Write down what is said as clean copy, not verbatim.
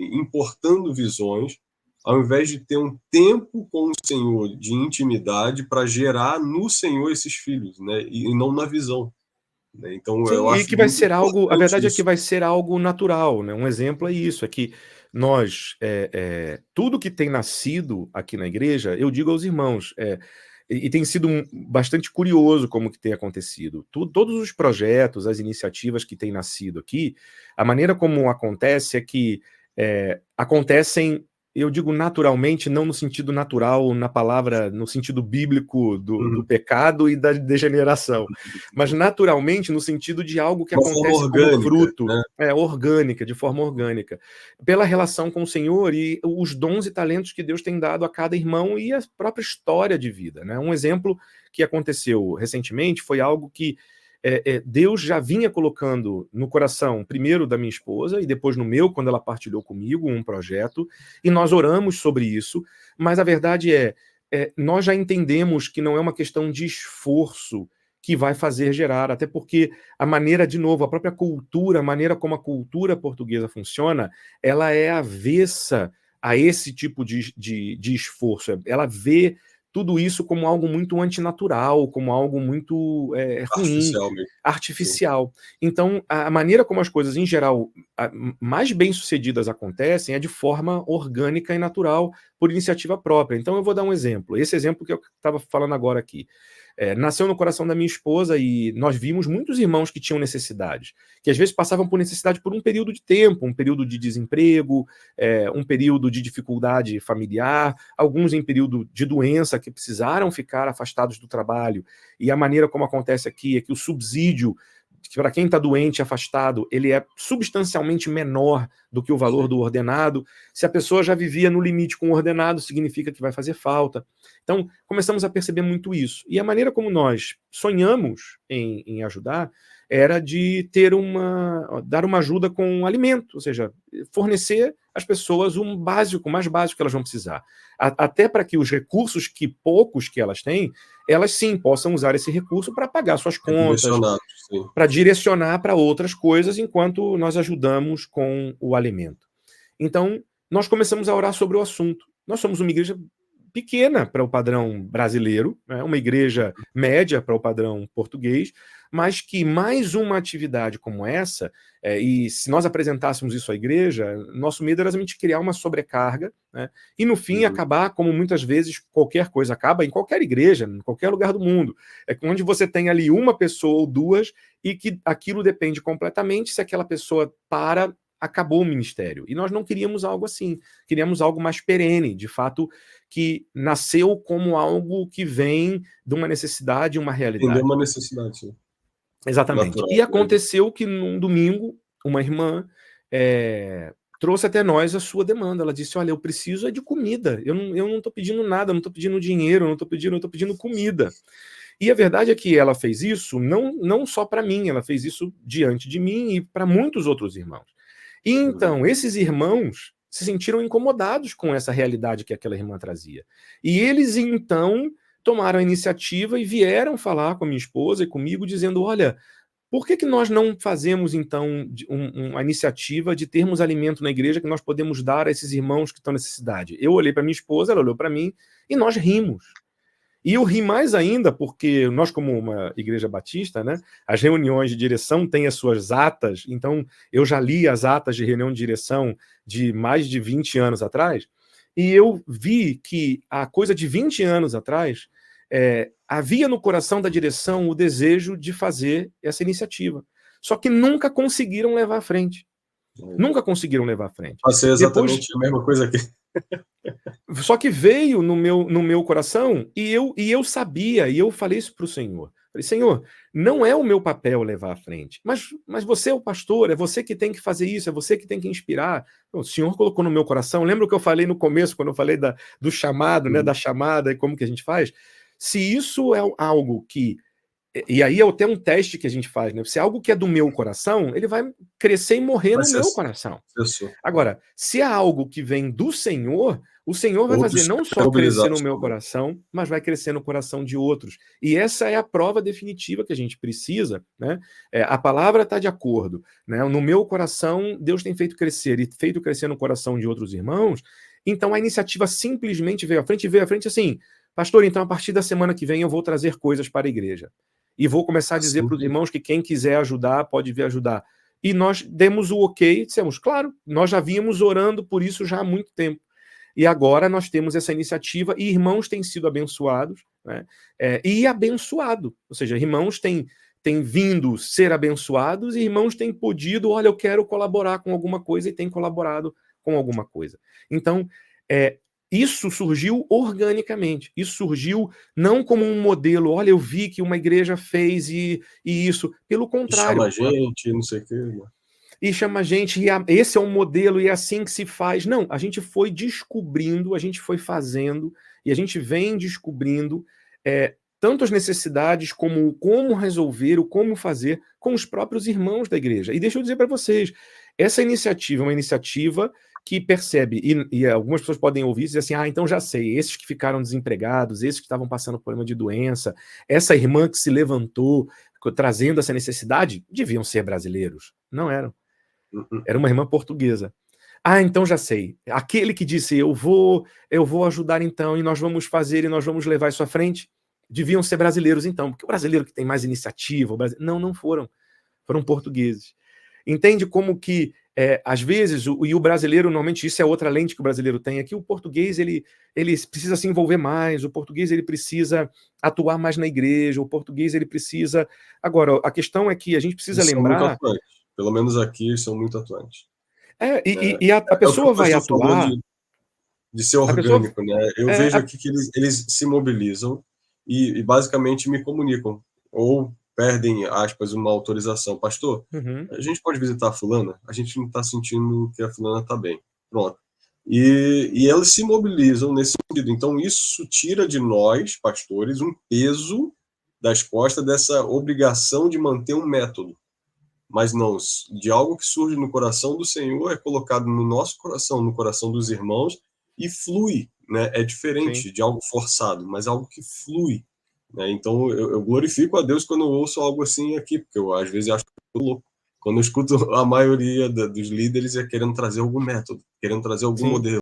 importando visões, ao invés de ter um tempo com o Senhor de intimidade para gerar no Senhor esses filhos, né? E não na visão, né? Então eu Sim, e acho que vai muito ser algo, a importante verdade é que isso. vai ser algo natural, né? Um exemplo é isso, é que nós, tudo que tem nascido aqui na igreja, eu digo aos irmãos, e tem sido bastante curioso como que tem acontecido. Todos os projetos, as iniciativas que têm nascido aqui, a maneira como acontece é que acontecem, eu digo naturalmente, não no sentido natural, na palavra, no sentido bíblico do pecado e da degeneração, mas naturalmente no sentido de algo que Uma forma acontece como orgânica, fruto, né? orgânica, de forma orgânica, pela relação com o Senhor e os dons e talentos que Deus tem dado a cada irmão e a própria história de vida, né? Um exemplo que aconteceu recentemente foi algo que Deus já vinha colocando no coração, primeiro da minha esposa e depois no meu, quando ela partilhou comigo um projeto, e nós oramos sobre isso, mas a verdade nós já entendemos que não é uma questão de esforço que vai fazer gerar, até porque a maneira, de novo, a própria cultura, a maneira como a cultura portuguesa funciona, ela é avessa a esse tipo de esforço. Ela vê tudo isso como algo muito antinatural, como algo muito ruim, Artificial mesmo. Sim. artificial. Então, a maneira como as coisas, em geral, mais bem-sucedidas acontecem é de forma orgânica e natural, por iniciativa própria. Então, eu vou dar um exemplo. Esse exemplo que eu estava falando agora aqui. Nasceu no coração da minha esposa e nós vimos muitos irmãos que tinham necessidades, que às vezes passavam por necessidade por um período de tempo, um período de desemprego, um período de dificuldade familiar, alguns em período de doença que precisaram ficar afastados do trabalho. E a maneira como acontece aqui é que o subsídio, que para quem está doente e afastado, ele é substancialmente menor do que o valor do ordenado. Se a pessoa já vivia no limite com o ordenado, significa que vai fazer falta. Então, começamos a perceber muito isso. E a maneira como nós sonhamos em ajudar era de dar uma ajuda com alimento, ou seja, fornecer às pessoas um básico, o mais básico que elas vão precisar. Até para que os recursos poucos que elas têm, elas sim possam usar esse recurso para pagar suas contas, para direcionar para outras coisas, enquanto nós ajudamos com o alimento. Então, nós começamos a orar sobre o assunto. Nós somos uma igreja pequena para o padrão brasileiro, né? Uma igreja média para o padrão português, mas que mais uma atividade como essa, e se nós apresentássemos isso à igreja, nosso medo era realmente criar uma sobrecarga, né? E no fim acabar, como muitas vezes qualquer coisa acaba, em qualquer igreja, em qualquer lugar do mundo, onde você tem ali uma pessoa ou duas e que aquilo depende completamente. Se aquela pessoa acabou o ministério. E nós não queríamos algo assim, queríamos algo mais perene, de fato, que nasceu como algo que vem de uma necessidade, uma realidade. Entendeu uma necessidade, sim. Exatamente. Natural, e aconteceu que num domingo, uma irmã trouxe até nós a sua demanda. Ela disse: olha, eu preciso de comida, eu não estou pedindo nada, eu não estou pedindo dinheiro, eu estou pedindo comida. E a verdade é que ela fez isso não só para mim, ela fez isso diante de mim e para muitos outros irmãos. E então, esses irmãos se sentiram incomodados com essa realidade que aquela irmã trazia. E eles, então, tomaram a iniciativa e vieram falar com a minha esposa e comigo, dizendo: olha, por que nós não fazemos, então, uma iniciativa de termos alimento na igreja que nós podemos dar a esses irmãos que estão em necessidade? Eu olhei para minha esposa, ela olhou para mim, e nós rimos. E eu ri mais ainda porque nós, como uma igreja batista, né, as reuniões de direção têm as suas atas, então eu já li as atas de reunião de direção de mais de 20 anos atrás, e eu vi que a coisa de 20 anos atrás havia no coração da direção o desejo de fazer essa iniciativa. Só que nunca conseguiram levar à frente. Nunca conseguiram levar à frente. Passei exatamente a mesma coisa aqui. Só que veio no meu coração e eu sabia, e eu falei isso para o Senhor. Falei: Senhor, não é o meu papel levar à frente, mas você é o pastor, é você que tem que fazer isso, é você que tem que inspirar. O Senhor colocou no meu coração. Lembra o que eu falei no começo, quando eu falei do chamado, né, da chamada e como que a gente faz? Se isso é algo que E aí é até um teste que a gente faz, né? Se é algo que é do meu coração, ele vai crescer e morrer no meu coração. Agora, se é algo que vem do Senhor, o Senhor vai fazer não só crescer no meu coração, mas vai crescer no coração de outros. E essa é a prova definitiva que a gente precisa, né? A palavra está de acordo, né? No meu coração, Deus tem feito crescer e feito crescer no coração de outros irmãos. Então a iniciativa simplesmente veio à frente assim, pastor, então a partir da semana que vem eu vou trazer coisas para a igreja. E vou começar a dizer para os irmãos que quem quiser ajudar, pode vir ajudar. E nós demos o ok, dissemos, claro, nós já vínhamos orando por isso já há muito tempo. E agora nós temos essa iniciativa e irmãos têm sido abençoados, né? E abençoado, ou seja, irmãos têm vindo ser abençoados e irmãos têm podido, olha, eu quero colaborar com alguma coisa e têm colaborado com alguma coisa. Então, isso surgiu organicamente, isso surgiu não como um modelo, olha, eu vi que uma igreja fez e isso, pelo contrário. E chama a gente, não sei o quê. E chama a gente, e esse é um modelo, e é assim que se faz. Não, a gente foi descobrindo, a gente foi fazendo, e a gente vem descobrindo tanto as necessidades, como resolver, o como fazer com os próprios irmãos da igreja. E deixa eu dizer para vocês, essa iniciativa é uma iniciativa que percebe, e algumas pessoas podem ouvir e dizer assim, então já sei, esses que ficaram desempregados, esses que estavam passando por problema de doença, essa irmã que se levantou, trazendo essa necessidade, deviam ser brasileiros. Não eram. Era uma irmã portuguesa. Então já sei. Aquele que disse, eu vou ajudar então, e nós vamos fazer, e nós vamos levar isso à frente, deviam ser brasileiros então, porque o brasileiro que tem mais iniciativa, não foram. Foram portugueses. Entende como que, às vezes, o brasileiro, normalmente, isso é outra lente que o brasileiro tem, é que o português, ele precisa se envolver mais, o português, ele precisa atuar mais na igreja, o português, ele precisa... Agora, a questão é que a gente precisa lembrar... Pelo menos aqui são muito atuantes. E a pessoa vai atuar... De ser orgânico, né? Eu vejo aqui que eles se mobilizam e basicamente me comunicam. Ou perdem, aspas, uma autorização. Pastor, a gente pode visitar a fulana? A gente não está sentindo que a fulana está bem. Pronto. E eles se mobilizam nesse sentido. Então, isso tira de nós, pastores, um peso das costas dessa obrigação de manter um método. Mas não, de algo que surge no coração do Senhor, é colocado no nosso coração, no coração dos irmãos, e flui, né? É diferente Sim. de algo forçado, mas algo que flui, né? Então, eu glorifico a Deus quando eu ouço algo assim aqui, porque eu, às vezes, acho louco. Quando eu escuto a maioria dos líderes querendo trazer algum método, querendo trazer algum modelo.